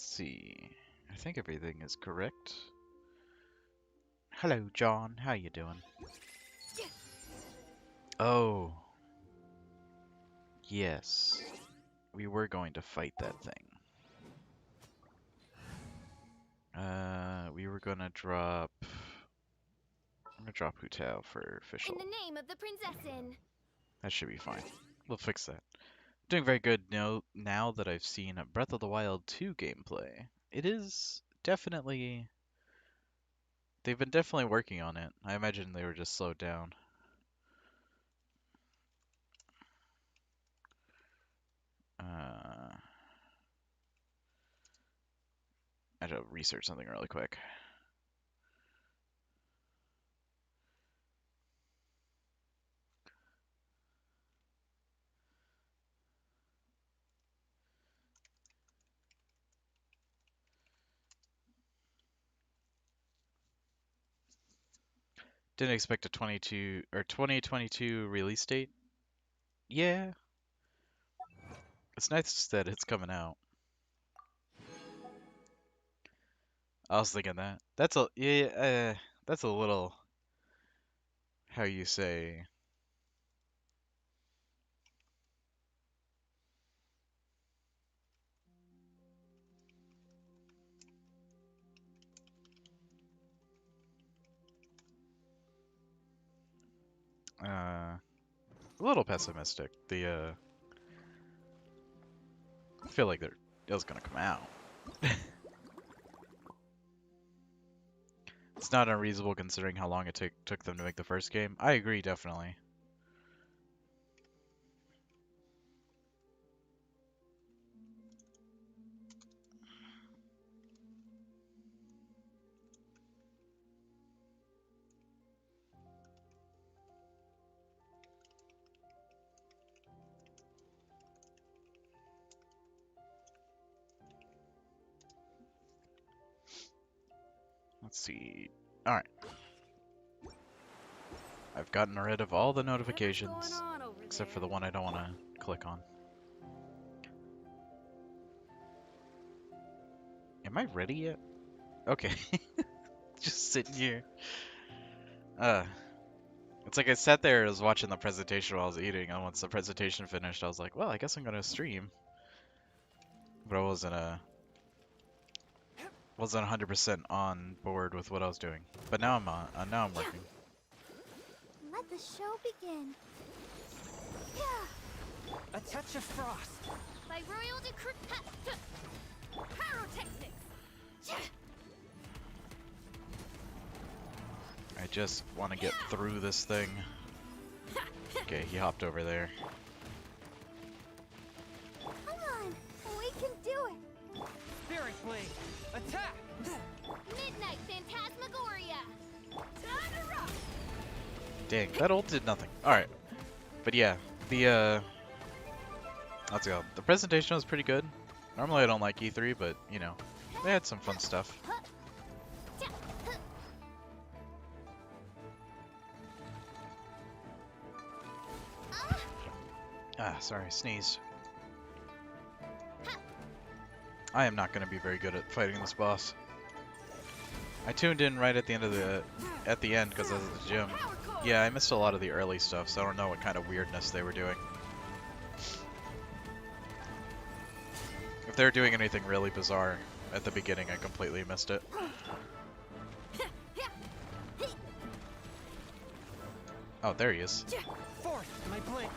Let's see. I think everything is correct. Hello, John. How you doing? Oh, yes. We were going to fight that thing. We were gonna drop... I'm gonna drop Hu Tao for official. In the name of the Princessin. That should be fine. We'll fix that. Doing very good now that I've seen Breath of the Wild 2 gameplay. It is definitely... They've been definitely working on it. I imagine they were just slowed down. I had to research something really quick. Didn't expect a 2022 release date. Yeah, it's nice that it's coming out. I was thinking that. That's a yeah, that's a little how you say a little pessimistic. I feel like it was gonna come out. It's not unreasonable considering how long it took them to make the first game. I agree, definitely. Let's see. Alright. I've gotten rid of all the notifications, except for the one I don't want to click on. Am I ready yet? Okay. Just sitting here. It's like I sat there and was watching the presentation while I was eating, and once the presentation finished, I was like, well, I guess I'm gonna stream. But I wasn't 100% on board with what I was doing. But now now I'm working. Let the show begin. A touch of frost. By royal decree. Pyrotechnics. I just want to get through this thing. Okay, he hopped over there. Come on, we can do it. Spirit blade. Attack. Midnight Phantasmagoria. Time to rock. Dang, that ult did nothing. Alright. But yeah, let's go. The presentation was pretty good. Normally I don't like E3, but, you know, they had some fun stuff. Ah, sorry, sneeze. I am not going to be very good at fighting this boss. I tuned in right at the end of at the end because I was at the gym. Yeah, I missed a lot of the early stuff, so I don't know what kind of weirdness they were doing. If they were doing anything really bizarre at the beginning, I completely missed it. Oh, there he is. Force my blade.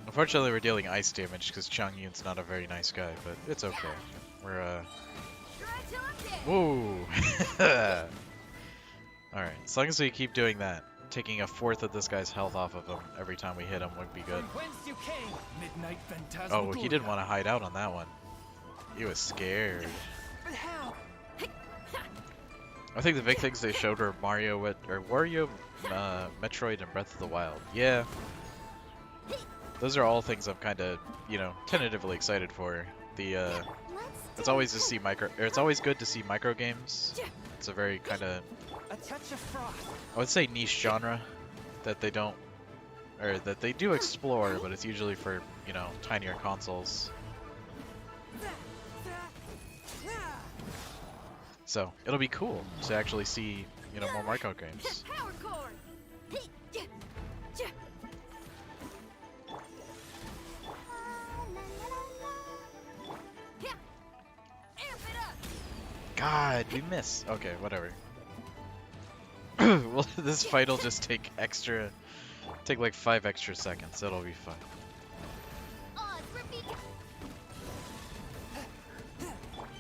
Unfortunately, we're dealing ice damage because Chang Yun's not a very nice guy, but it's okay. We're, Whoa! Alright, as long as we keep doing that, taking a fourth of this guy's health off of him every time we hit him would be good. Midnight Oh, he didn't want to hide out on that one. He was scared. But how? I think the big things they showed were Wario, Metroid, and Breath of the Wild. Yeah. Those are all things I'm kind of, you know, tentatively excited for. It's always it's always good to see micro games. It's a very kind of, A touch of frost. I would say niche genre that they don't, or that they do explore, but it's usually for you know, tinier consoles. So it'll be cool to actually see, you know, more Mario games. Power chord. Amp it up. God, we miss. Okay, whatever. Well, this fight will just take like 5 extra seconds. It'll be fun. Odds repeat.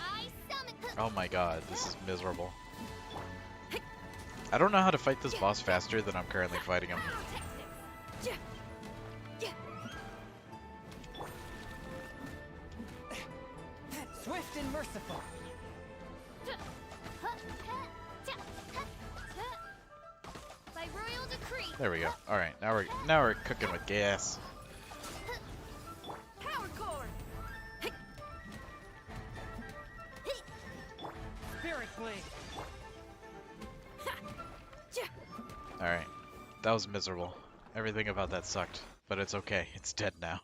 I summon. Oh my god, this is miserable. I don't know how to fight this boss faster than I'm currently fighting him. Swift and merciful. By royal decree. There we go. All right, now we're cooking with gas. Power chord. Spirit blade. All right, that was miserable. Everything about that sucked, but it's okay. It's dead now.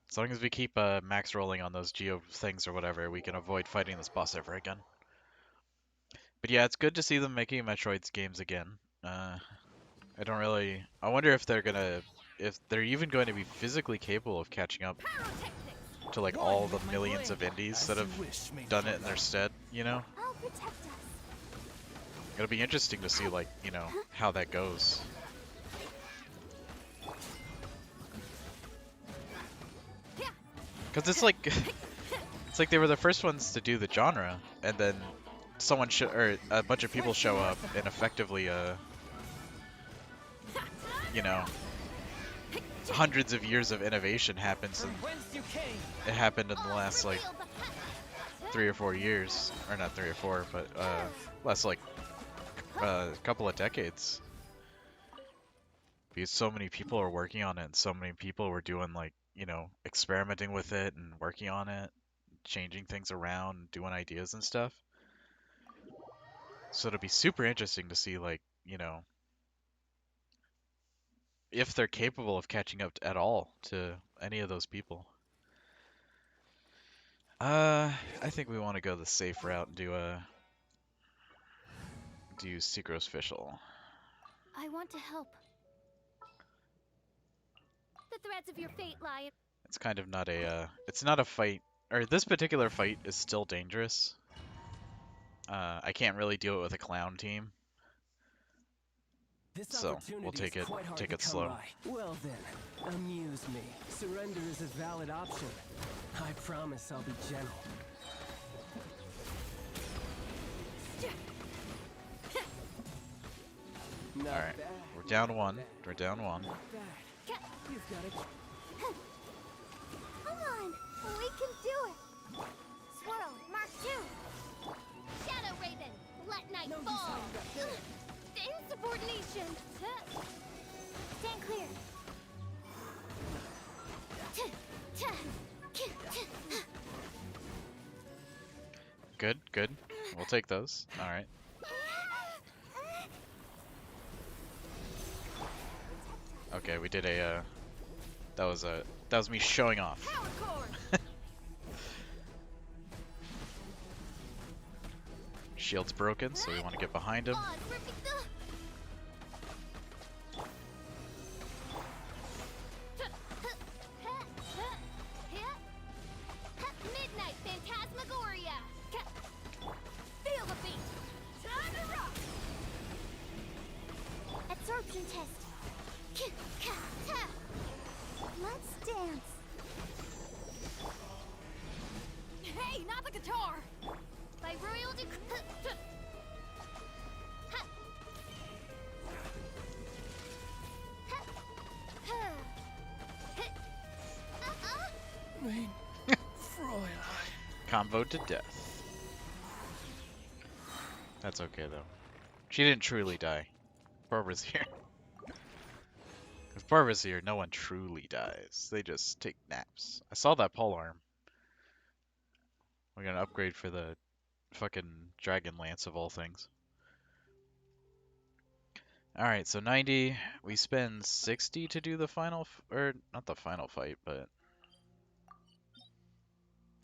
As long as we keep max rolling on those geo things or whatever, we can avoid fighting this boss ever again. But yeah, it's good to see them making Metroid's games again. I don't really. I wonder if if they're even going to be physically capable of catching up to like all the millions of indies that have done it in their stead. You know, I'll protect us. it'll be interesting to see like, you know, how that goes. Because it's like they were the first ones to do the genre, and then or a bunch of people show up and effectively you know, hundreds of years of innovation happens, and it happened in the last like 3 or 4 years, or not 3 or 4, but last like couple of decades, because so many people are working on it, and so many people were doing like, you know, experimenting with it and working on it, changing things around, doing ideas and stuff. So it'll be super interesting to see, like, you know, if they're capable of catching up at all to any of those people. I think we want to go the safe route and do Secros Official. I want to help. The threads of your fate lie. It's kind of not it's not a fight, or this particular fight is still dangerous. I can't really do it with a clown team, This so we'll opportunity is quite hard take to it come slow. by. Well then, amuse me. Surrender is a valid option. I promise I'll be gentle. Not Alright, bad. we're down one. We're down one. Not bad. You've got it. Come on, we can do it. Swirl, Mark 2. Shadow Raven, let night No use fall. hiding back there. Insubordination. Stand clear. Good, good. We'll take those. Alright. Okay, we did that was me showing off. Power chord. Shield's broken, so we want to get behind him. Odds repeat. Midnight Phantasmagoria. Feel the beat. Time to rock. Absorption test. Let's dance. Hey, not the guitar. By royal decree. Mein Fräulein. Combo to death. That's okay though. She didn't truly die. Barbara's here. If Barbara's here, no one truly dies. They just take naps. I saw that pole arm. We're gonna upgrade for the fucking Dragon Lance of all things. All right, so 90. We spend 60 to do the final, or not the final fight, but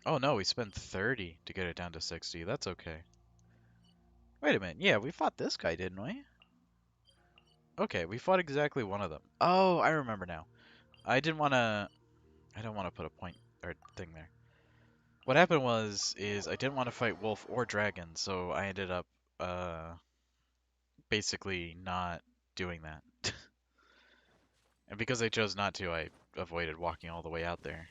oh no, we spend 30 to get it down to 60. That's okay. Wait a minute. Yeah, we fought this guy, didn't we? Okay, we fought exactly one of them. Oh, I remember now. I didn't want to. I don't want to put a point or thing there. What happened is I didn't want to fight wolf or dragon, so I ended up uh basically not doing that. And because I chose not to, I avoided walking all the way out there.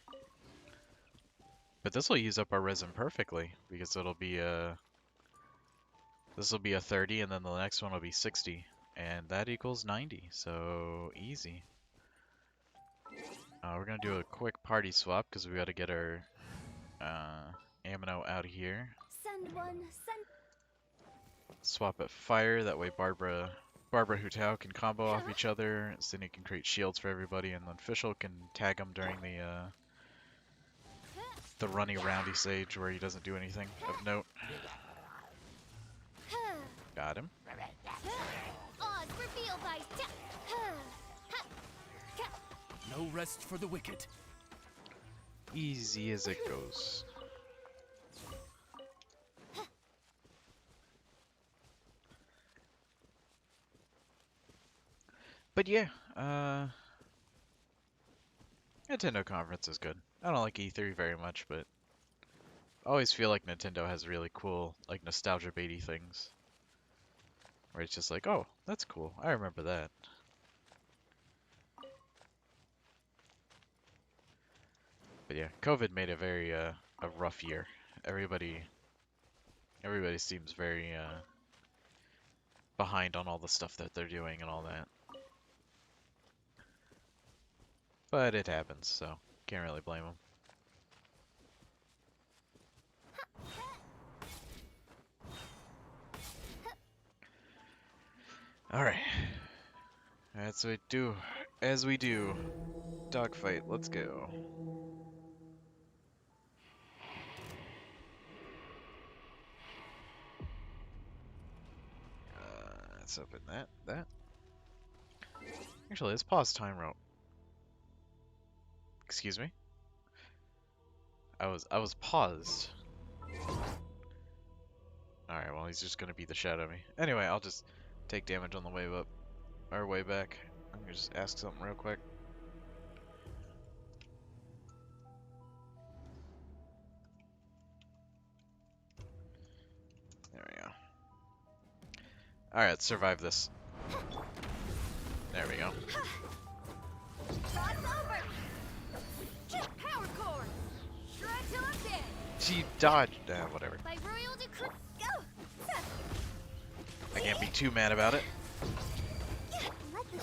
But this will use up our resin perfectly because it'll be a this will be a 30 and then the next one will be 60 and that equals 90. So easy. We're gonna do a quick party swap because we got to get our ammo out of here. Send one, send. Swap at fire. That way Barbara Hutao can combo off each other. Cindy can create shields for everybody, and then Fischl can tag him during the runny roundy stage where he doesn't do anything of note. Got him. Oz revealed by. No rest for the wicked. Easy as it goes. But yeah, Nintendo Conference is good. I don't like E3 very much, but I always feel like Nintendo has really cool, like nostalgia baity things. Where it's just like, oh, that's cool. I remember that. But yeah, COVID made a very a rough year. Everybody seems very behind on all the stuff that they're doing and all that. But it happens, so can't really blame them. All right, that's what we do. As we do, dogfight. Let's go. Let's open that. Actually, let's pause time route. Excuse me. I was paused. Alright, well he's just gonna beat the shit out of me. Anyway, I'll just take damage on the way up or way back. I'm gonna just ask something real quick. There we go. Alright, let's survive this. There we go. Toss over. Power core. Shred till I'm dead. She dodged. Whatever. By royal decree. Go. I can't be too mad about it. Let the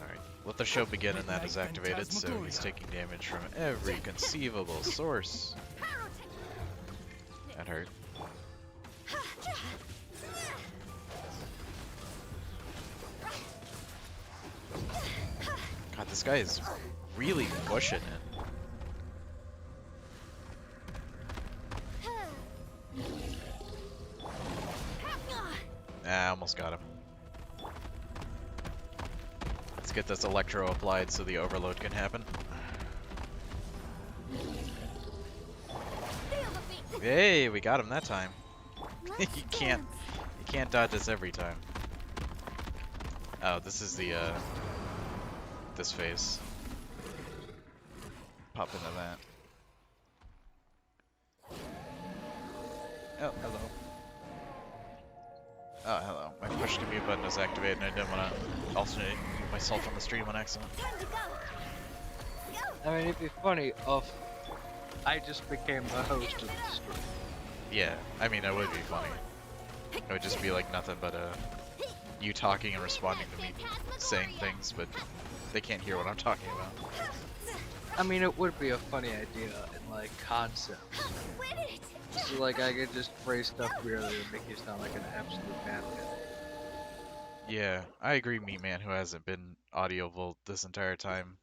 Alright, let the show begin and that is activated, so he's taking damage from every conceivable source. That hurt. God, this guy is really pushing it. I almost got him. Let's get this electro applied so the overload can happen. Hey, we got him that time. you can't dodge this every time. Oh, this is the this phase. Pop into that. Oh, hello. Oh, hello. My push to mute button is activated and I didn't want to alternate myself on the stream on accident. I mean, it'd be funny if I just became the host of the stream. Yeah, I mean, it would be funny. It would just be like nothing but you talking and responding to me saying things, but they can't hear what I'm talking about. I mean, it would be a funny idea in like concept. So like I could just phrase stuff weirdly and make you sound like an absolute madman. Yeah, I agree, Meat Man, who hasn't been audioable this entire time.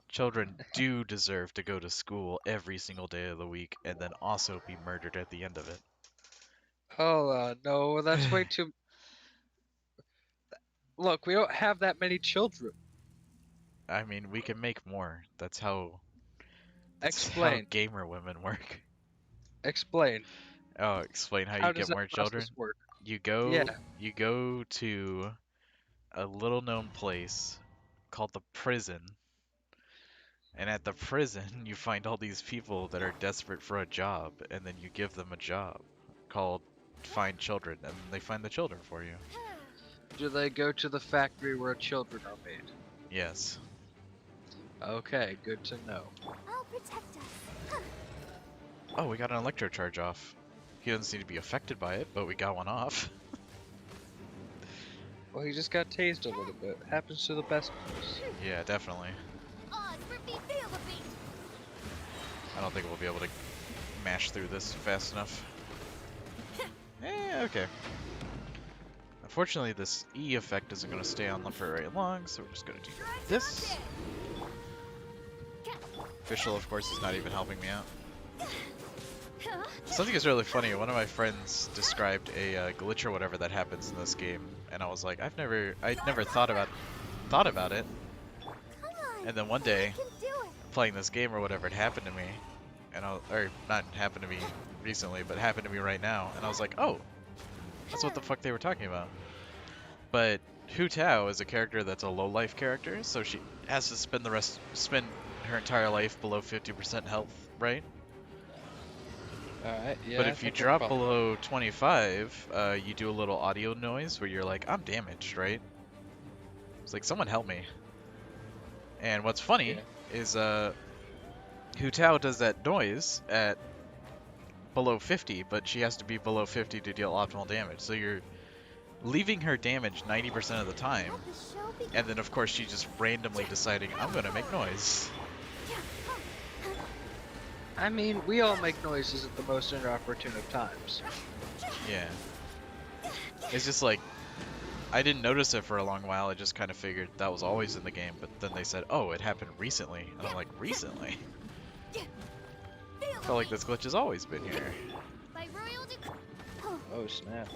Children do deserve to go to school every single day of the week and then also be murdered at the end of it. Oh, no, that's way too. Look, we don't have that many children. I mean, we can make more. That's how Explain. gamer women work. Explain. Oh, explain how How you does get that more children? process work? You Yeah. go to a little known place called the prison, and at the prison you find all these people that are desperate for a job, and then you give them a job called find children, and they find the children for you. Do they go to the factory where children are made? Yes. Okay, good to know. I'll protect us. Oh, we got an electro charge off. He doesn't seem to be affected by it, but we got one off. Well, he just got tased a little bit. Happens to the best of us. Yeah, definitely. Odds for me, feel the beat. I don't think we'll be able to mash through this fast enough. Okay. Unfortunately, this E effect isn't going to stay on for very long, so we're just going to do this. Official, of course, is not even helping me out. Something is really funny. One of my friends described a glitch or whatever that happens in this game, and I was like, I'd never thought about it. Come on. And then one I day, can do it. playing this game or whatever, it happened to me, and or not happened to me recently, but happened to me right now, and I was like, oh, that's what the fuck they were talking about. But Hu Tao is a character that's a low life character, so she has to spend her entire life below 50% health, right? Alright, yeah. But I if you think we're drop fine. below 25, you do a little audio noise where you're like, I'm damaged, right? It's like, someone help me. And what's funny is Hu Tao does that noise at below 50, but she has to be below 50 to deal optimal damage. So you're leaving her damaged 90% of the time, Let the show begin. and then of course she's just randomly deciding, I'm gonna make noise. I mean, we all make noises at the most inopportune of times. Yeah. It's just like, I didn't notice it for a long while, I just kind of figured that was always in the game, but then they said, oh, it happened recently, and I'm like, recently? Felt like this glitch has always been here. By royal decree. Oh, snap.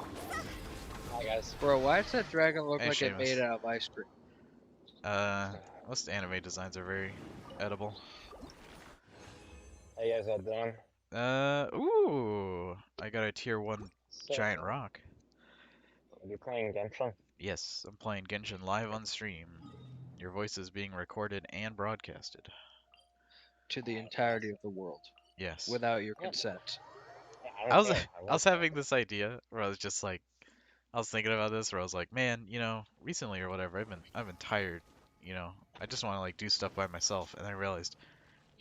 Hi guys. Bro, why does that dragon look Hey, like it Seamus. made out of ice cream? Most anime designs are very edible. How you guys all doing? Ooh, I got a tier 1 So, giant rock. You're playing Genshin? Yes, I'm playing Genshin live on stream. Your voice is being recorded and broadcasted. To the entirety of the world. Yes. Without your Yeah. consent. Yeah, I don't was care. I was having this idea where I was just like, I was thinking about this where I was like, man, you know, recently or whatever, I've been tired, you know. I just want to like do stuff by myself, and I realized,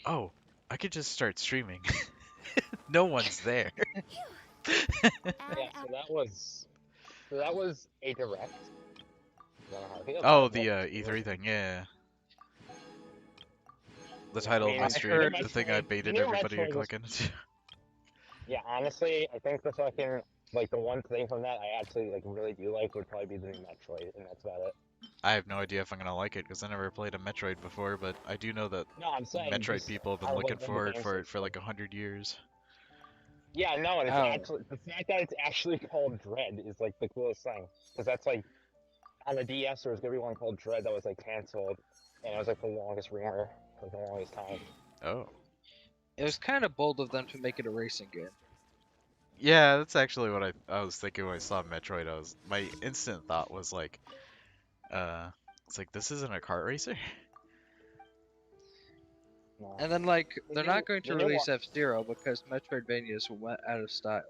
oh, I could just start streaming. No one's there. Yeah, so that was a direct. I don't know how I feel Oh, about the it. E3 thing, yeah. The Yeah, title I of mean, my I stream, heard- the thing I Metroid- baited New everybody to Metroid was- click into. Yeah, honestly, I think the fucking like the one thing from that I actually like really do like would probably be the new Metroid, and that's about it. I have no idea if I'm gonna like it because I never played a Metroid before, but I do know that No, I'm saying Metroid just people have been how, looking like, when the forward game for it starts, for like 100 years. Yeah, no, and it's Oh. actually the fact that it's actually called Dread is like the coolest thing, because that's like on the DS there was gonna be one called Dread that was like canceled, and it was like the longest rumor for the longest time. Oh. It was kind of bold of them to make it a racing game. Yeah, that's actually what I was thinking when I saw Metroid. My instant thought was like, it's like this isn't a kart racer. No. And then, like, The they're new- not going to the new release one- F-Zero because Metroidvanias went out of style.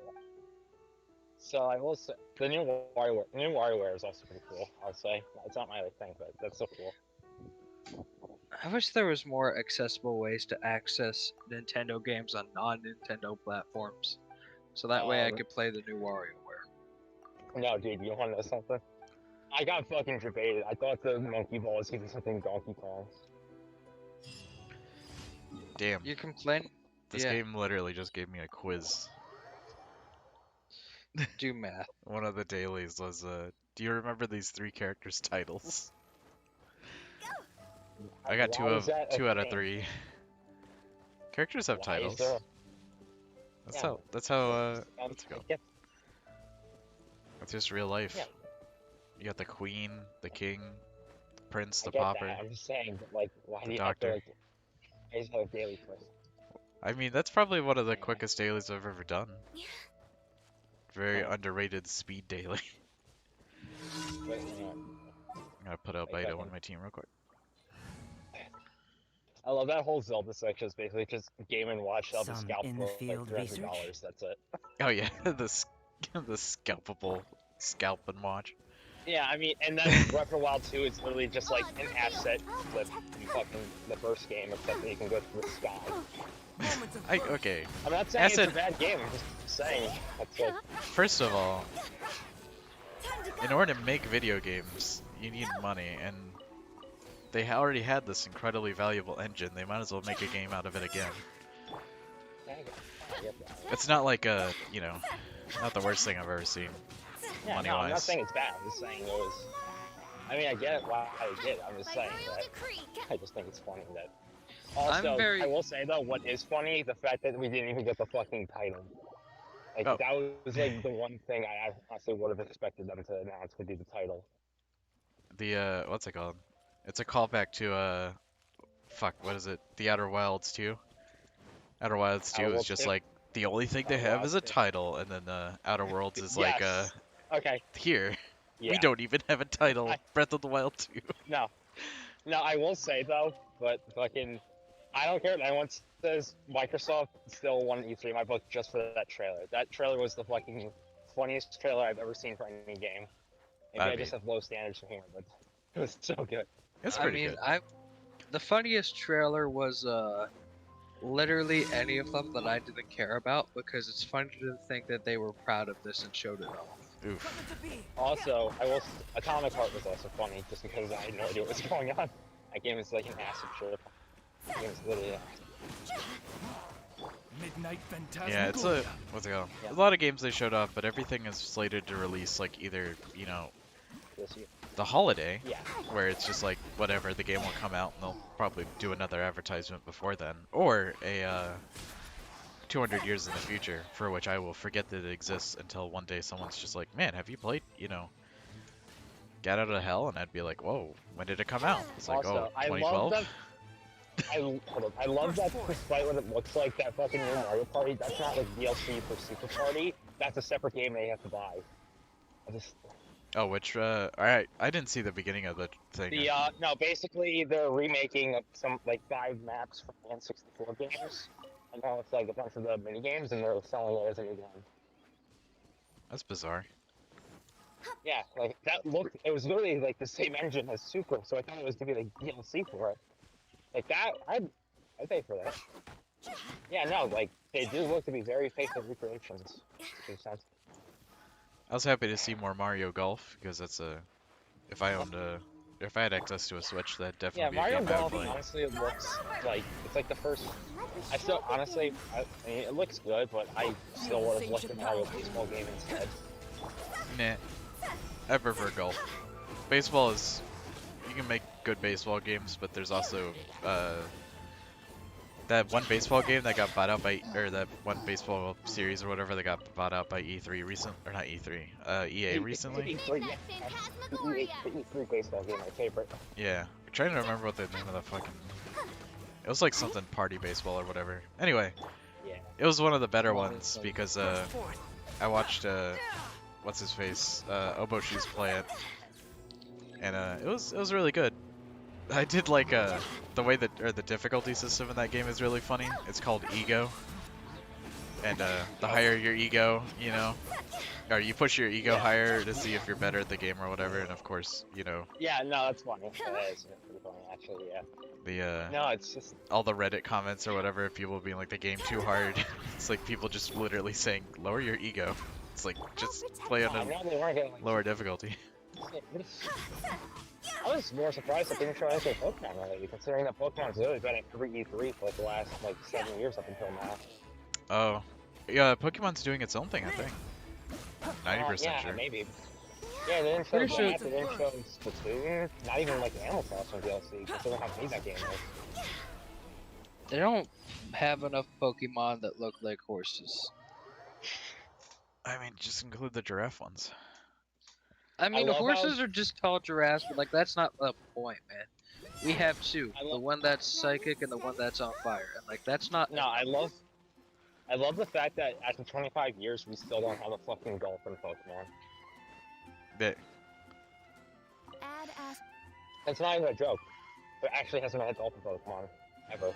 So I will say the new WarioWare is also pretty cool. I'll say it's not my like thing, but that's so cool. I wish there was more accessible ways to access Nintendo games on non-Nintendo platforms. So that way I could play the new WarioWare. No, dude, you want to know something? I got fucking debated. I thought the monkey ball was gonna be something Donkey Kong. Damn, You complain? this yeah. game literally just gave me a quiz. Do math. One of the dailies was, do you remember these 3 characters' titles? I got Why is that a 2 out of thing? 3. Characters have Why is titles. there- That's Yeah, how, that's how, I let's go. get- It's just real life. Yeah. You got the queen, the king, the prince, I the get pauper, that. I'm just saying, but like, why the do you have to doctor. like? I just have a daily quest. I mean, that's probably one of the Yeah. quickest dailies I've ever done. Very Yeah. underrated speed daily. But I'm gonna put out like Beta fucking. on my team real quick. I love that whole Zelda section. Is basically just game and watch Zelda Some scalp in the for like field $300. research? That's it. Oh yeah, the scalpable scalp and watch. Yeah, I mean, and then Breath of the Wild 2 is literally just like an asset clip from fucking the first game, except that you can go through the sky. Okay. I'm not saying Asset. it's a bad game. I'm just saying that's like. First of all, in order to make video games, you need money, and they already had this incredibly valuable engine. They might as well make a game out of it again. I get that. It's not like a, you know, not the worst thing I've ever seen, Yeah, no, I'm not money-wise. saying it's bad. I'm just saying it was. I mean, I get it. Why I did. I'm just saying that. I just think it's funny that. Also, very- I will say though, what is funny, the fact that we didn't even get the fucking title. Like Oh. that was like the one thing I honestly would have expected them to announce would be the title. The what's it called? It's a callback to fuck, what is it? The Outer Wilds 2. Outer Wilds 2 Outer is Worlds just 2? like the only thing they Outer have Wilds is a 2. title, and then Outer Worlds is like Yes. Okay. here. Yeah. We don't even have a title. Breath of the Wild 2. No. No, I will say though, but fucking, I don't care if anyone says Microsoft still won E3 in my book just for that trailer. That trailer was the fucking funniest trailer I've ever seen for any game. Maybe I I just mean- have low standards from here, but it was so good. It's I pretty mean, good. the funniest trailer was literally any of them that I didn't care about because it's funny to think that they were proud of this and showed it off. Oof. Also, Atomic Heart was also funny just because I had no idea what was going on. That game is like an acid trip. That game is literally Midnight Yeah, it's a what's it called? Yeah. A lot of games they showed off, but everything is slated to release like either, you know, this year. the holiday, Yeah. where it's just like whatever, the game will come out and they'll probably do another advertisement before then, or a 200 years in the future, for which I will forget that it exists until one day someone's just like, man, have you played, you know, Get Out of Hell? And I'd be like, whoa, when did it come out? It's like, Also, oh, I 2012? love that. I love that despite what it looks like, that fucking new Mario Party, that's not like DLC for Super Party. That's a separate game they have to buy. I just. Oh, which, alright, I didn't see the beginning of the thing. No, basically they're remaking some like 5 maps from N64 games. And now it's like a bunch of the mini games, and they're selling it as a new game. That's bizarre. Yeah, like that looked. It was literally like the same engine as Super, so I thought it was gonna be like DLC for it. Like that, I'd pay for that. Yeah, no, like they do look to be very faithful recreations. Makes sense. I was happy to see more Mario Golf, because that's a, if I had access to a Switch, that'd Yeah, definitely be a Mario game I would Golf play. honestly it looks like it's like the first. I still honestly, I mean, it looks good, but I still would have looked at Mario Baseball game instead. Nah. I prefer golf. Baseball is, you can make good baseball games, but there's also that one baseball game that got bought out by, or that one baseball series or whatever that got bought out by E3 or not E3, EA recently. E3, yeah. The E3 baseball game, my favorite. Yeah, I'm trying to remember what the name of the fucking, it was like something party baseball or whatever. Anyway, Yeah. it was one of the better Well, ones it's like- because I watched what's his face, Oboshi's play it, and it was really good. I did like the way that, or the difficulty system in that game is really funny. It's called Ego, and the higher your ego, you know, or you push your ego Yeah. higher to see if you're better at the game or whatever. And of course, you know, Yeah, no, that's funny. That is pretty funny, actually. Yeah. the No, it's just. all the Reddit comments or whatever, people being like the game too hard. It's like people just literally saying lower your ego. It's like just play on I a know they weren't getting like. lower difficulty. I was more surprised that they didn't show anything Pokemon related, considering that Pokemon's literally been at every E3 for like the last like 7 years up until now. Oh, yeah, Pokemon's doing its own thing, I think. 90% Yeah, sure. maybe. Yeah, they didn't show Pretty sure- that, they didn't show Splatoon, not even like Animal Crossing DLC, considering how big that game is. They don't have enough Pokemon that look like horses. I mean, just include the giraffe ones. I mean, love how horses are just tall giraffes, but like that's not the point, man. We have two, I the love one that's psychic and the one that's on fire, and like that's not no, I love the fact that after 25 years we still don't have a fucking dolphin Pokemon. But Add as It's not even a joke. There actually hasn't been a dolphin Pokemon ever.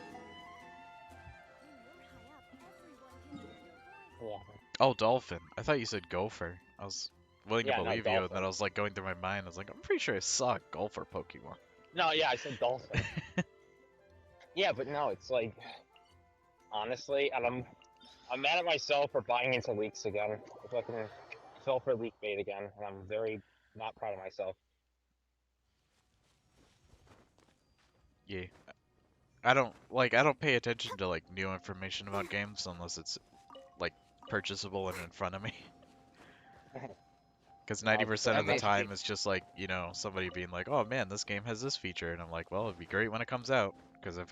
Yeah. oh, dolphin. I thought you said gopher. I was willing to Yeah, no, believe you, and then dolphin. I was like going through my mind. I was like, I'm pretty sure I saw a golfer Pokemon. No, yeah, I said dolphin. Yeah, but no, it's like honestly, and I'm mad at myself for buying into leaks again. I fucking fell for leak bait again, and I'm very not proud of myself. Yeah. I don't pay attention to like new information about games unless it's like purchasable and in front of me. Because No, 90% I of the mean, time it's just like, you know, somebody being like, "Oh man, this game has this feature." And I'm like, "Well, it'd be great when it comes out." Because I've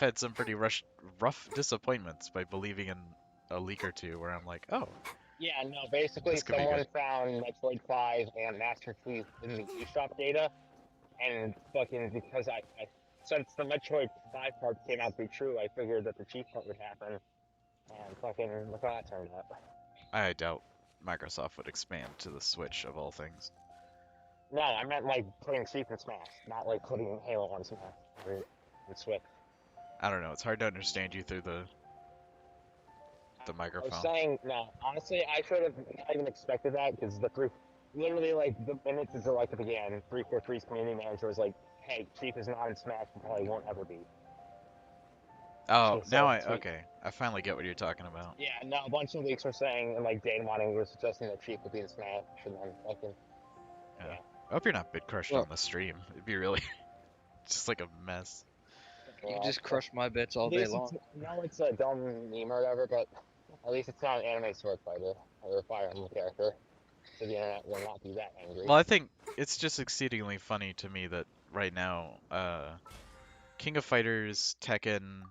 had some pretty rough disappointments by believing in a leak or two where I'm like, "Oh, yeah, no, basically this could be someone good." found Metroid 5 and Master Chief in the eShop data, and fucking because I since the Metroid 5 part came out to be true, I figured that the Chief part would happen, and fucking look how that turned out. I doubt Microsoft would expand to the Switch of all things. No, I meant like putting Chief in Smash, not like putting Halo on Smash or in Switch. I don't know, it's hard to understand you through the I was microphone. saying, no, honestly, I should have not even expected that because literally like the minute the direct began, 343's community manager was like, "Hey, Chief is not in Smash and probably won't ever be." Oh, Just now so I sweet. okay. I finally get what you're talking about. Yeah, no, a bunch of leaks were saying, and like Dane Wanting was suggesting that Chief would be in Smash, and then fucking Yeah. yeah. I hope you're not bit crushed well, on the stream. It'd be really just like a mess. you can Well, just crush my bits all at day least long. it's a dumb meme or whatever, but at least it's not an anime sword fighter or a Fire Emblem character, so the internet will not be that angry. Well, I think it's just exceedingly funny to me that right now, King of Fighters, Tekken,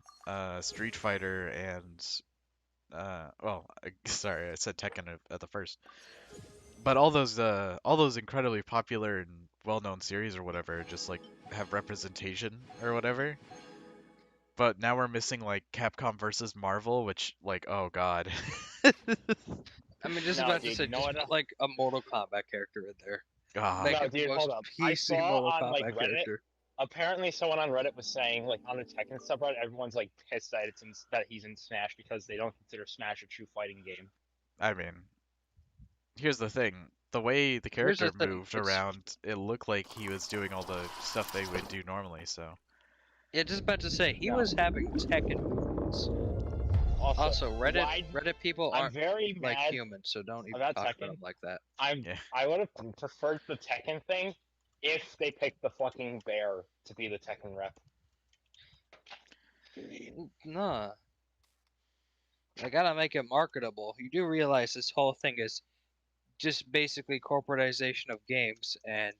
Street Fighter, and well, sorry, I said Tekken at the first, but all those incredibly popular and well-known series or whatever just like have representation or whatever. But now we're missing like Capcom versus Marvel, which like, oh God. I mean, just No, about to dude, say, you know just what? put like a Mortal Kombat character in there. God. Make No, it the dude, hold most up. I PC saw Mortal on like Kombat Reddit. character. Apparently, someone on Reddit was saying, like on the Tekken subreddit, everyone's like pissed that that he's in Smash because they don't consider Smash a true fighting game. I mean, here's the thing. The way the Here's the character thing. moved around, it looked like he was doing all the stuff they would do normally, so. Yeah, just about to say, he No. was having Tekken movements. Also, Why? Reddit people I'm aren't very like mad humans, so don't even about talk about Tekken. them like that. Yeah. I would have preferred the Tekken thing if they picked the fucking bear to be the Tekken rep. Nah, I gotta make it marketable. You do realize this whole thing is just basically corporatization of games, and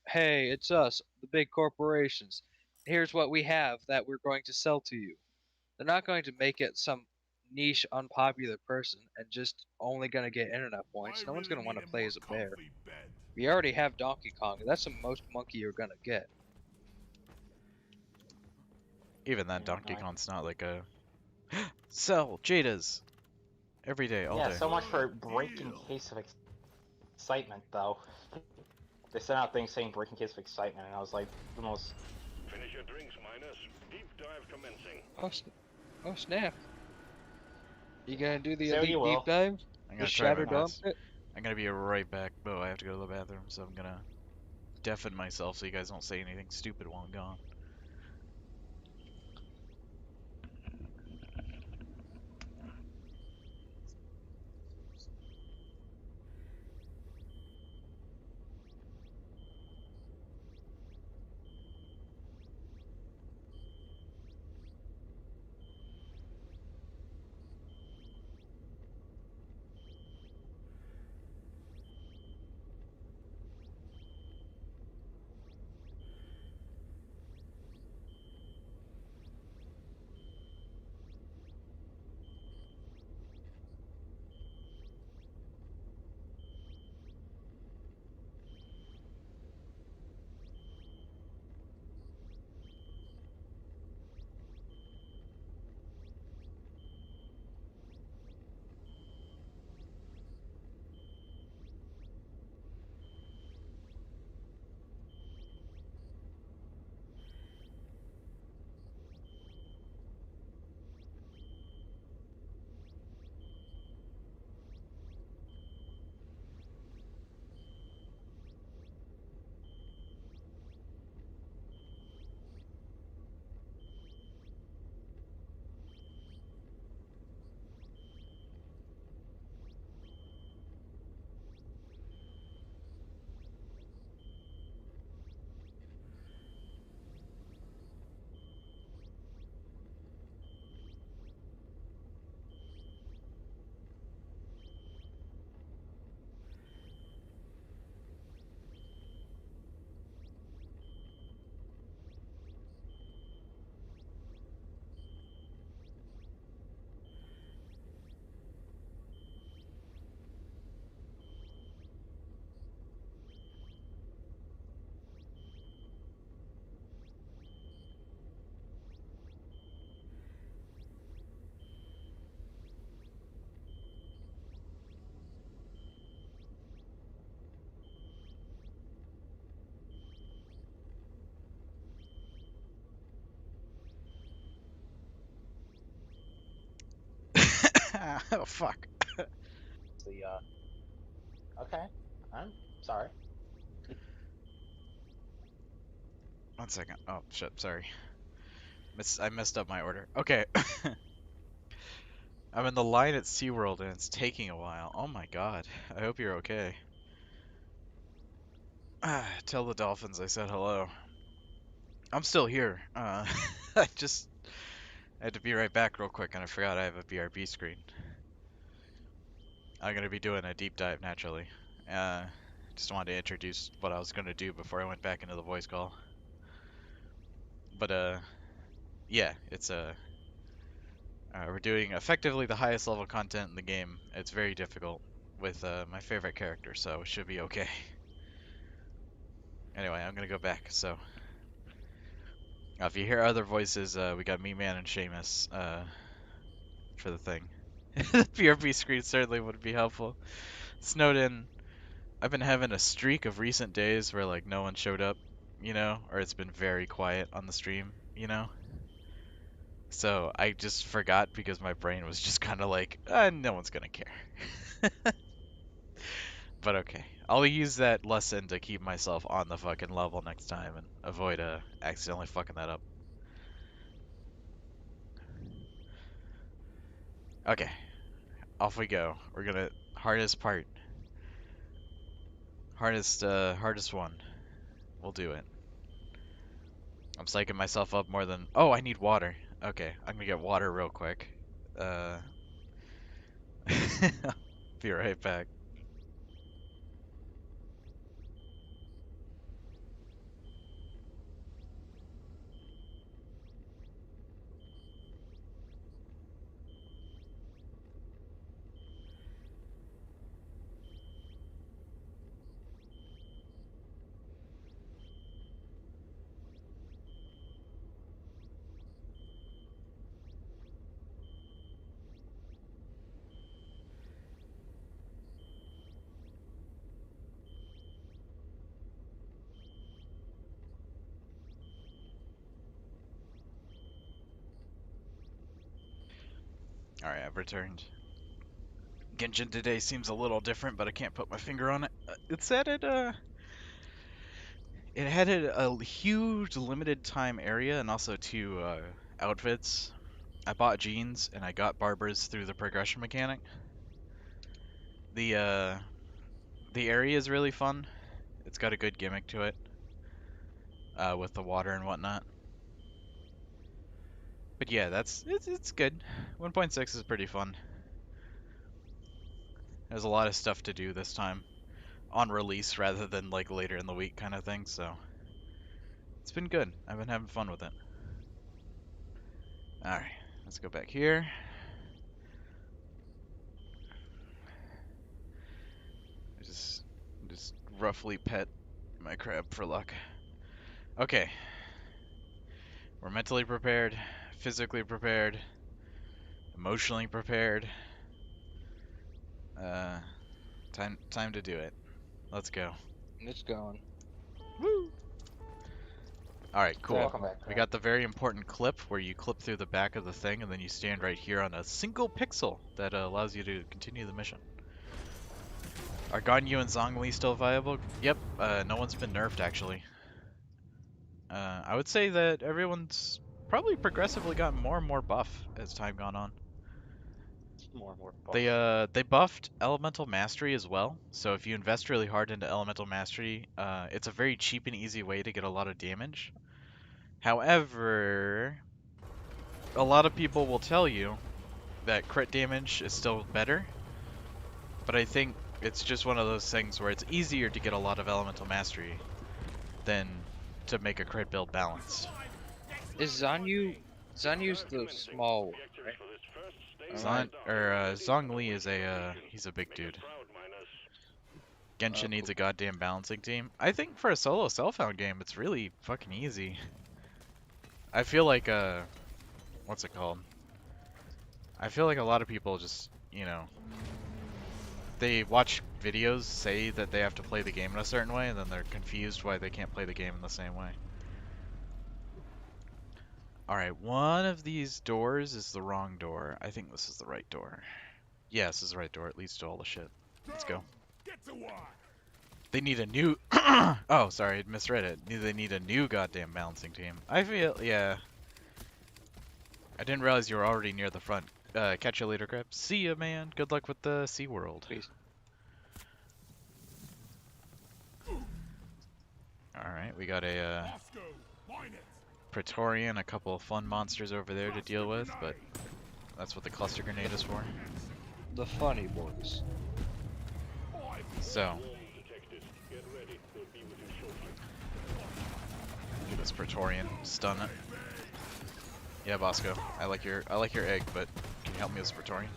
hey, it's us, the big corporations. Here's what we have that we're going to sell to you. They're not going to make it some niche, unpopular person and just only going to get internet points. No one's going to want to play as a bear. We already have Donkey Kong. That's the most monkey you're going to get. Even then, Yeah, Donkey I- Kong's not like a sell Jada's every day, all Yeah, day. so much for breaking case of excitement, though. They sent out things saying breaking case of excitement, and I was like, the most. Finish your drinks, miners. Deep dive commencing. Oh snap. You gonna do the So elite you will. deep dive? I'm The gonna try my Shatter Dome best. pit? I'm gonna be right back, but I have to go to the bathroom, so I'm gonna deafen myself so you guys don't say anything stupid while I'm gone. Oh, fuck. The okay, I'm sorry. 1 second. Oh, shit, sorry. I messed up my order. Okay. I'm in the line at SeaWorld and it's taking a while. Oh my god. I hope you're okay. Tell the dolphins I said hello. I'm still here. I just had to be right back real quick and I forgot I have a BRB screen. I'm gonna be doing a deep dive naturally. Just wanted to introduce what I was gonna do before I went back into the voice call. But yeah, it's we're doing effectively the highest level content in the game. It's very difficult with my favorite character, so it should be okay. Anyway, I'm gonna go back. So if you hear other voices, we got Me Man and Seamus for the thing. The PRP screen certainly would be helpful. Snowed in. I've been having a streak of recent days where like no one showed up, or it's been very quiet on the stream. So I just forgot because my brain was just kind of like, no one's gonna care. But okay, I'll use that lesson to keep myself on the fucking level next time and avoid accidentally fucking that up. Okay, off we go. We're gonna hardest part. Hardest one. We'll do it. I'm psyching myself up more than. Oh, I need water. Okay, I'm gonna get water real quick. Uh, be right back. Alright, I've returned. Genshin today seems a little different, but I can't put my finger on it. It said it had a huge limited time area and also two outfits. I bought jeans and I got barbers through the progression mechanic. The uh, the area is really fun. It's got a good gimmick to it with the water and whatnot. But yeah, it's good. 1.6 is pretty fun. There's a lot of stuff to do this time on release rather than like later in the week kind of thing, so it's been good. I've been having fun with it. Alright, let's go back here. Just roughly pet my crab for luck. Okay. We're mentally prepared, physically prepared, emotionally prepared. Uh, time to do it. Let's go. It's going. Woo! Alright, cool. Welcome back, We Crab. got the very important clip where you clip through the back of the thing and then you stand right here on a single pixel that allows you to continue the mission. Are Ganyu and Zhongli still viable? Yep, no one's been nerfed actually. I would say that everyone's probably progressively gotten more and more buff as time gone on. More and more buff. They buffed Elemental Mastery as well, so if you invest really hard into Elemental Mastery, it's a very cheap and easy way to get a lot of damage. However, a lot of people will tell you that crit damage is still better, but I think it's just one of those things where it's easier to get a lot of Elemental Mastery than to make a crit build balanced. Is Zanyu's the small one, right? Zhongli is he's a big dude. Genshin needs a goddamn balancing team. I think for a solo self-found game, it's really fucking easy. I feel like, what's it called? I feel like a lot of people just, they watch videos say that they have to play the game in a certain way, and then they're confused why they can't play the game in the same way. Alright, one of these doors is the wrong door. I think this is the right door. Yeah, this is the right door. It leads to all the shit. Let's go. Get to work. They need a new... oh, sorry, I misread it. They need a new goddamn balancing team. I feel... Yeah. I didn't realize you were already near the front. Catch you later, Crab. See ya, man. Good luck with the SeaWorld. Peace. Alright, we got a Moscow, mine it. Praetorian, a couple of fun monsters over there to deal with, but that's what the cluster grenade is for. The funny boys. So, Detected. Get ready. We'll be with you shortly. do this Praetorian, stun it. Yeah, Bosco, I like your egg, but can you help me with this Praetorian?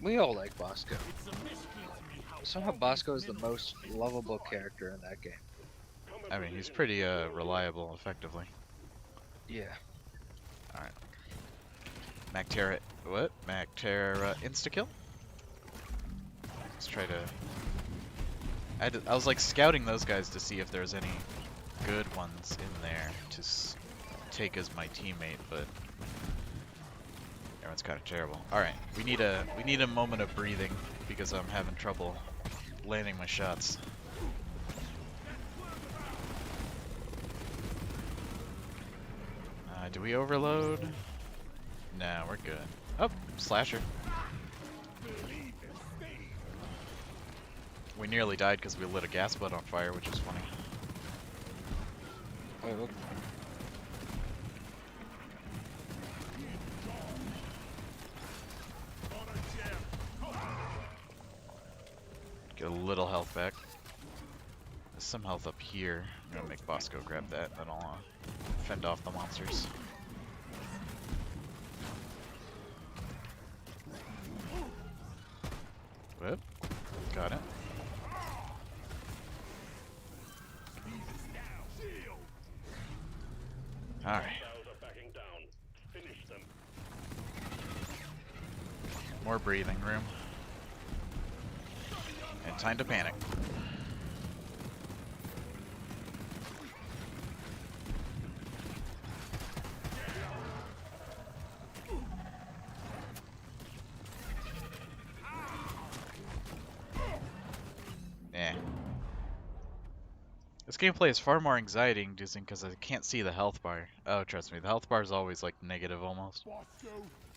We all like Bosco. Somehow Bosco is the most lovable character in that game. I mean, he's pretty reliable, effectively. Yeah. Alright. Mactera, what? Mactera insta-kill? Let's try to... I was like scouting those guys to see if there's any good ones in there to take as my teammate, but everyone's kind of terrible. Alright, we need a moment of breathing because I'm having trouble landing my shots. Do we overload? No, we're good. Oh, slasher. We nearly died because we lit a gas butt on fire, which is funny. Wait, look. Get a little health back. There's some health up here. I'm gonna make Bosco grab that, then I'll fend off the monsters. Whoop. Got it. Alright. Cells are backing down. Finish them. More breathing room. And time to panic. Eh. This gameplay is far more anxiety-inducing because I can't see the health bar. Oh, trust me, the health bar is always like negative almost. Bosco,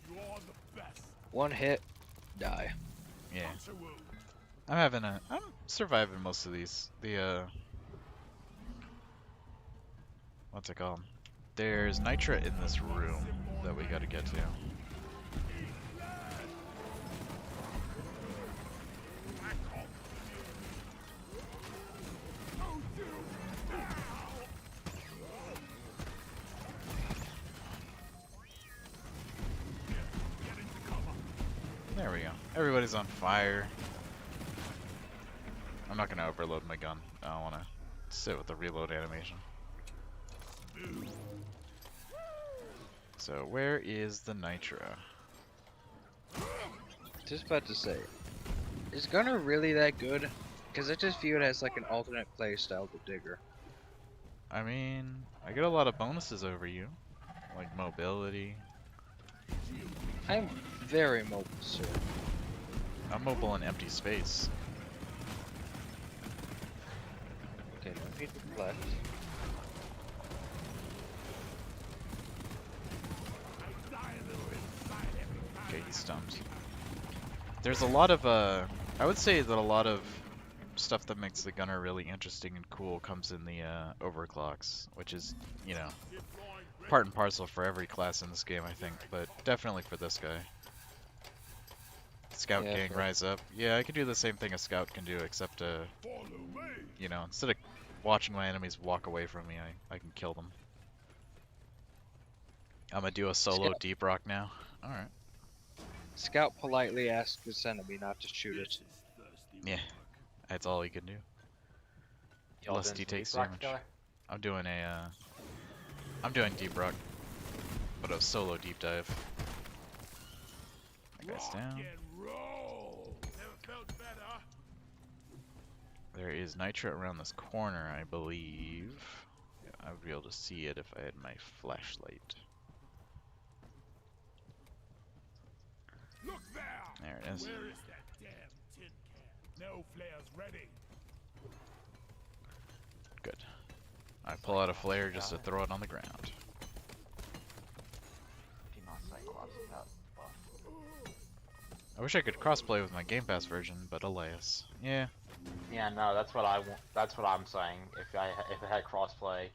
you are the best. One hit, die. Yeah. Answer will. I'm surviving most of these. What's it called? There's Nitra in this room that we gotta get to. There we go. Everybody's on fire. I'm not gonna overload my gun. I don't wanna sit with the reload animation. So where is the Nitra? Just about to say, is Gunner really that good? Because I just view it as like an alternate playstyle to Digger. I mean, I get a lot of bonuses over you, like mobility. I'm very mobile, sir. I'm mobile in empty space. Okay, no need to left. Okay, he's stumped. There's a lot of, I would say that a lot of stuff that makes the gunner really interesting and cool comes in the overclocks, which is, you know, part and parcel for every class in this game, I think, but definitely for this guy. Scout Yeah, gang, fair. rise up. Yeah, I can do the same thing a scout can do, except, you know, instead of watching my enemies walk away from me, I can kill them. I'm gonna do a solo Scout. deep rock now. Alright. Scout politely asks his enemy not to shoot it. Yeah, that's all he can do. Y'all Lest doing he some takes deep rock damage. killer? I'm doing deep rock, but a solo deep dive. That guy's down. There is Nitra around this corner, I believe. Yeah, I would be able to see it if I had my flashlight. it is. Where is that damn tin can? No flares ready. Good. I pull out a flare just to throw it on the ground. I wish I could crossplay with my Game Pass version, but alas. Yeah. Yeah, no, that's what I want. That's what I'm saying. If it had crossplay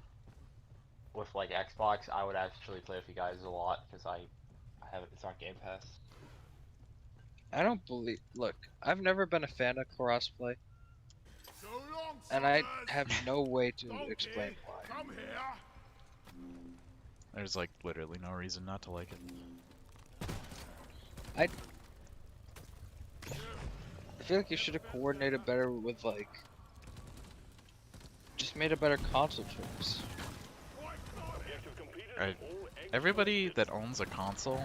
with like Xbox, I would actually play with you guys a lot because I have it. It's on Game Pass. I don't believe. Look, I've never been a fan of crossplay, So long, and I suckers. have no way to Donkey, explain why. come here. There's like literally no reason not to like it. I feel like you should have coordinated better with like, just made a better console choice. Everybody that owns a console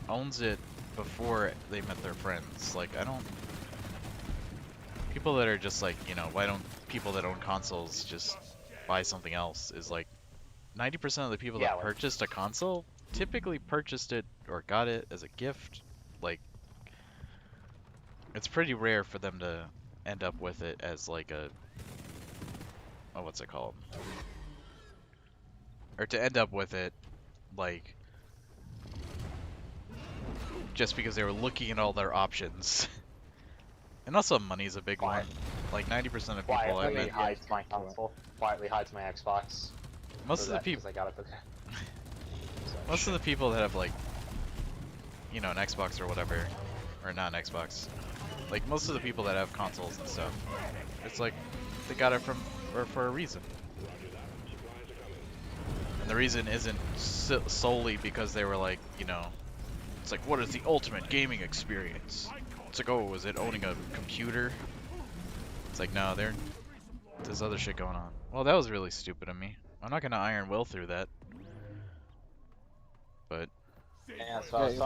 owns it before they met their friends. Like, I don't... People that are just like, you know, why don't people that own consoles just buy something else is like 90% of the people that purchased a console typically purchased it or got it as a gift. Like, it's pretty rare for them to end up with it as like a... Oh, what's it called? Or to end up with it, like, just because they were looking at all their options. And also money's a big one. Like 90% of people I Quietly met... hides my console. Quietly hides my Xbox. Most of the people... I got it. Most of the people that have like, you know, an Xbox or whatever, or not an Xbox, like most of the people that have consoles and stuff, it's like they got it from or for a reason. And the reason isn't solely because they were like, you know, it's like, what is the ultimate gaming experience? It's like, oh, was it owning a computer? It's like, no, there's other shit going on. Well, that was really stupid of me. I'm not gonna Iron Will through that. But yeah, so I was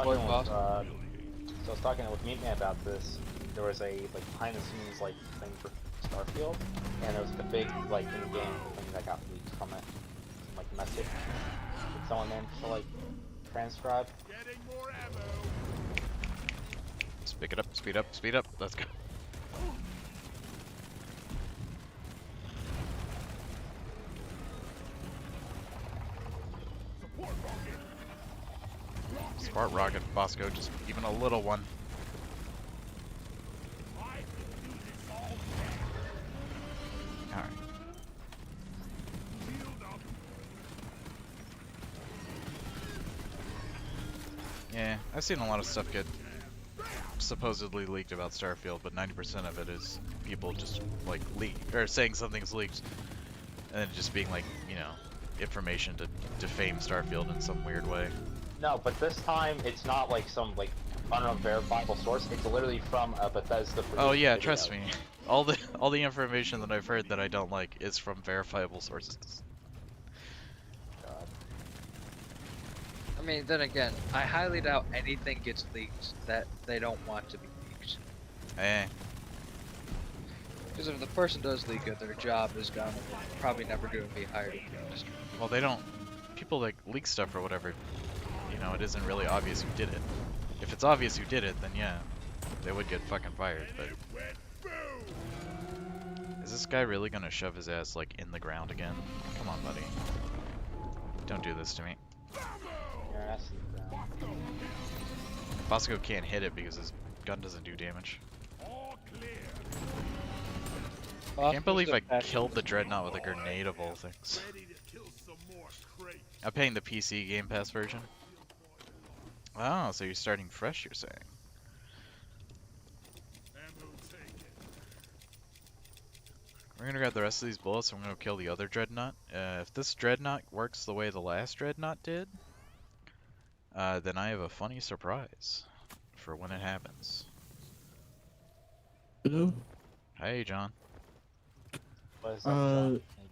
talking with Meatman about this. There was a like behind the scenes like thing for Starfield, and there was a big like in-game thing that got leaked from it, like message that someone managed to like transcribe. Getting more ammo. let's pick it up, speed up, speed up. Let's go. Support rocket. Smart rocket, Bosco, just even a little one. I can do this all day. Alright. Shield up. Yeah, I've seen a lot of stuff get supposedly leaked about Starfield, but 90% of it is people just like or saying something's leaked, and then just being like, you know, information to defame Starfield in some weird way. No, but this time it's not like some like unverifiable source. It's literally from a Bethesda. Oh yeah, video. trust me. All the information that I've heard that I don't like is from verifiable sources. God. I mean, then again, I highly doubt anything gets leaked that they don't want to be leaked. Eh. Because if the person does leak it, their job is gone and they're probably never going to be hired in the industry. Well, they don't. People like leak stuff or whatever. You know, it isn't really obvious who did it. If it's obvious who did it, then yeah, they would get fucking fired. But is this guy really gonna shove his ass like in the ground again? Come on, buddy. Don't do this to me. Your ass is down. Bosco can't hit it because his gun doesn't do damage. All clear. I can't believe I killed the Dreadnought with a grenade of all things. Ready to kill some more crates. I'm paying the PC Game Pass version. Oh, so you're starting fresh, you're saying? Ammo taken. We're gonna grab the rest of these bullets and we're gonna kill the other Dreadnought. If this Dreadnought works the way the last Dreadnought did, then I have a funny surprise for when it happens. Hello? Hey, John. What is that,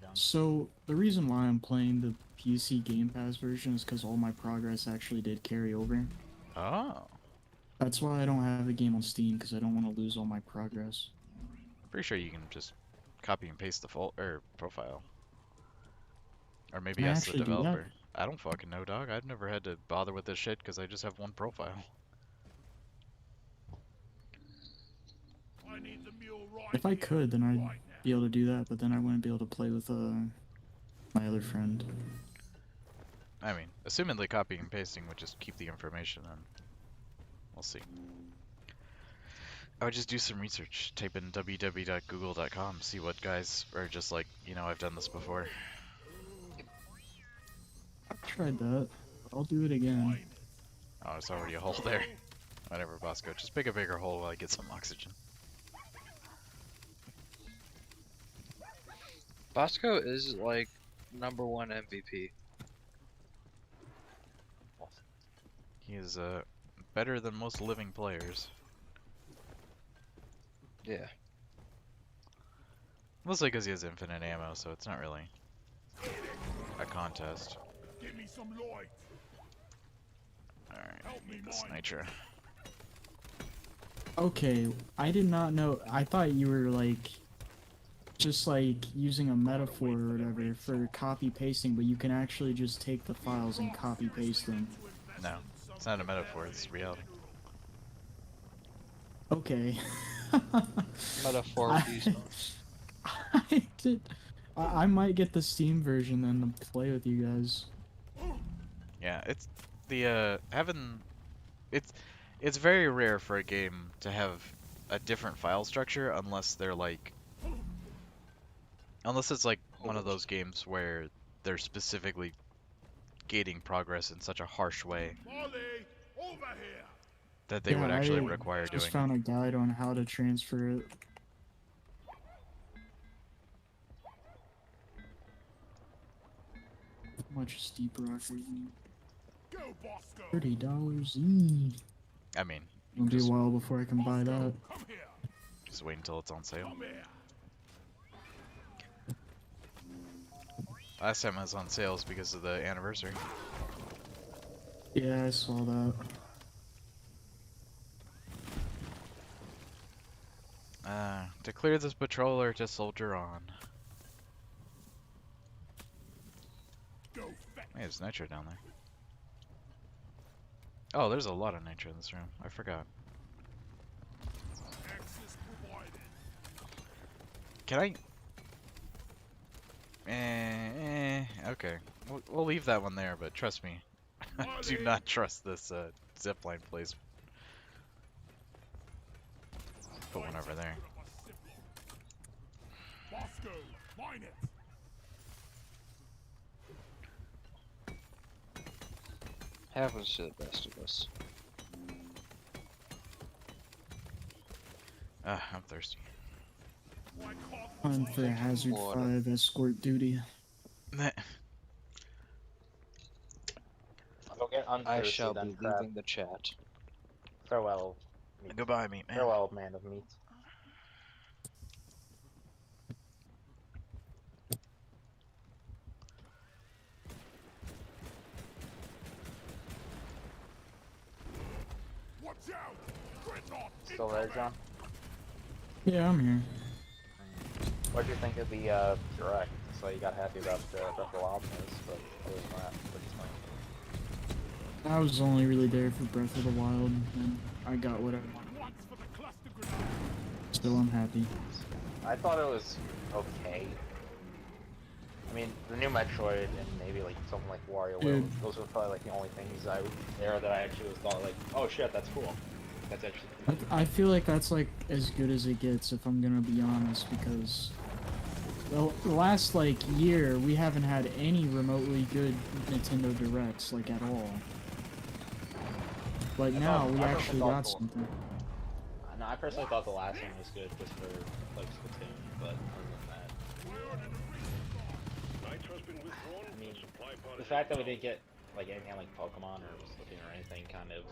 John? So the reason why I'm playing the PC Game Pass version is because all my progress actually did carry over. Oh. That's why I don't have a game on Steam, because I don't want to lose all my progress. Pretty sure you can just copy and paste the profile. Or maybe I ask the actually do that. developer. I don't fucking know, dog. I've never had to bother with this shit because I just have one profile. need the mule right If I here, could, then I'd right be able to do that, but then I wouldn't be able to play with my other friend. I mean, assumedly copying and pasting would just keep the information, and we'll see. I would just do some research, type in www.google.com, see what guys are just like, you know, I've done this before. I've tried that. I'll do it again. Oh, there's already a hole there. Whatever, Bosco. Just pick a bigger hole while I get some oxygen. Bosco is like #1 MVP. He is better than most living players. Yeah. Mostly because he has infinite ammo, so it's not really a contest. Give me some light. Alright, Help me, need this mine. nitro. Okay, I did not know. I thought you were like just like using a metaphor or whatever for copy pasting, but you can actually just take the files and copy paste them. No, it's not a metaphor, it's reality. Okay. Metaphor I, beast. I did. I might get the Steam version then to play with you guys. Yeah, it's the having it's very rare for a game to have a different file structure unless they're like unless it's like one of those games where they're specifically gating progress in such a harsh way Molly, over here. that they would Yeah, actually I require just doing. found a guide on how to transfer it. How much is Deep Rock Review? Go, Bosco. $30. I mean, It'll be a just, while before I can buy that. Come here. just wait until it's on sale. Come here. Last time it was on sales because of the anniversary. Yeah, I saw that. To clear this patroller to soldier on. Go fetch. Hey, there's nitro down there. Oh, there's a lot of nitro in this room. I forgot. Access provided. Can I? Okay. We'll leave that one there, but trust me, I do not trust this zipline place. Put one over there. Bosco, mine it. Happens to the best of us. Ah, I'm thirsty. Why can't On for Hazard Water. 5 escort duty. Go get I unthirsty shall then, be crab. leaving the chat. Farewell, meat. Goodbye, meat man. Farewell, man of meat. watch out? Dreadnought Still there, John? Yeah, I'm here. What'd you think of the direct? So you got happy about the Breath of the Wild news, but other than that, what do you think? I was only really there for Breath of the Wild, and I got what I wanted. once for the cluster grenade. Still, I'm happy. I thought it was okay. I mean, the new Metroid and maybe like something like WarioWare, Dude. those were probably like the only things that I actually was thought like, oh shit, that's cool. That's actually. I feel like that's like as good as it gets, if I'm gonna be honest, because the last like year we haven't had any remotely good Nintendo Directs like at all. But now we actually got something. No, I personally thought the last one was good just for like Splatoon, but other than that, Nitro's been withdrawn. I mean, Supply pod the is fact that we inbound. didn't get like anything like Pokemon or Splatoon or anything kind of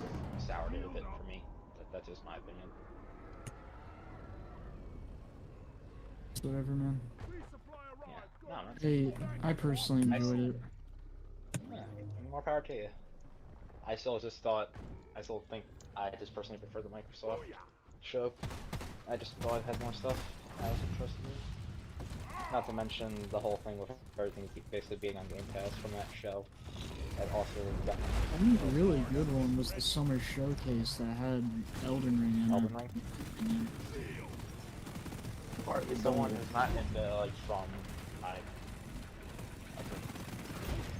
soured it a bit for me. That's just my opinion. It's whatever, man. Resupply Yeah, arrived. no, that's Hey, I personally enjoyed it. yeah, more power to you. I still think I just personally prefer the Microsoft show. I just thought it had more stuff I was interested in. Not to mention the whole thing with everything basically being on Game Pass from that show. That also got I think a really good one was the summer showcase that had Elden Ring in Elden it. Ring. Or at least someone who's not into like some like.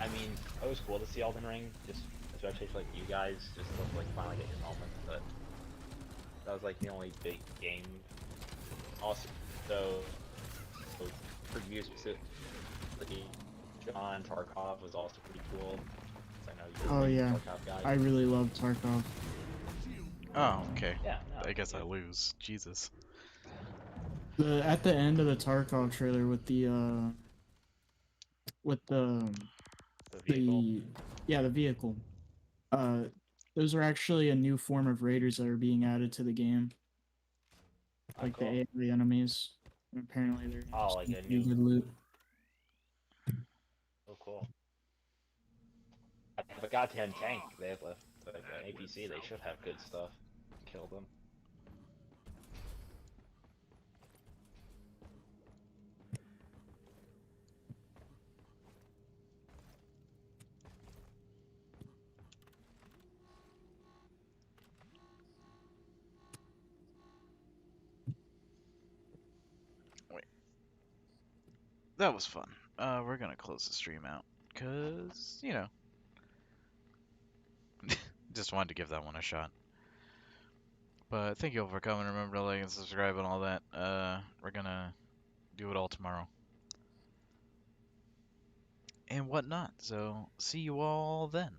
I mean, it was cool to see Elden Ring, just especially for like you guys, just to like finally get your moment. But that was like the only big game. Also, for you specifically, John Tarkov was also pretty cool. 'Cause I know you're Oh a big yeah, Tarkov guy. I really love Tarkov. Oh, okay. Yeah, no, I guess I it- lose. Jesus. At the end of the Tarkov trailer with the vehicle. the yeah, the vehicle. Uh, those are actually a new form of raiders that are being added to the game, Oh, like cool. the enemies. And apparently they're gonna have Oh, like some a pretty new. good loot. Oh, cool. I have a goddamn tank. They have like an APC. They should have good stuff. Kill them. Wait. That was fun. We're gonna close the stream out. Cause, you know. Just wanted to give that one a shot. But thank you all for coming. Remember to like and subscribe and all that. We're gonna do it all tomorrow. And whatnot. So, see you all then.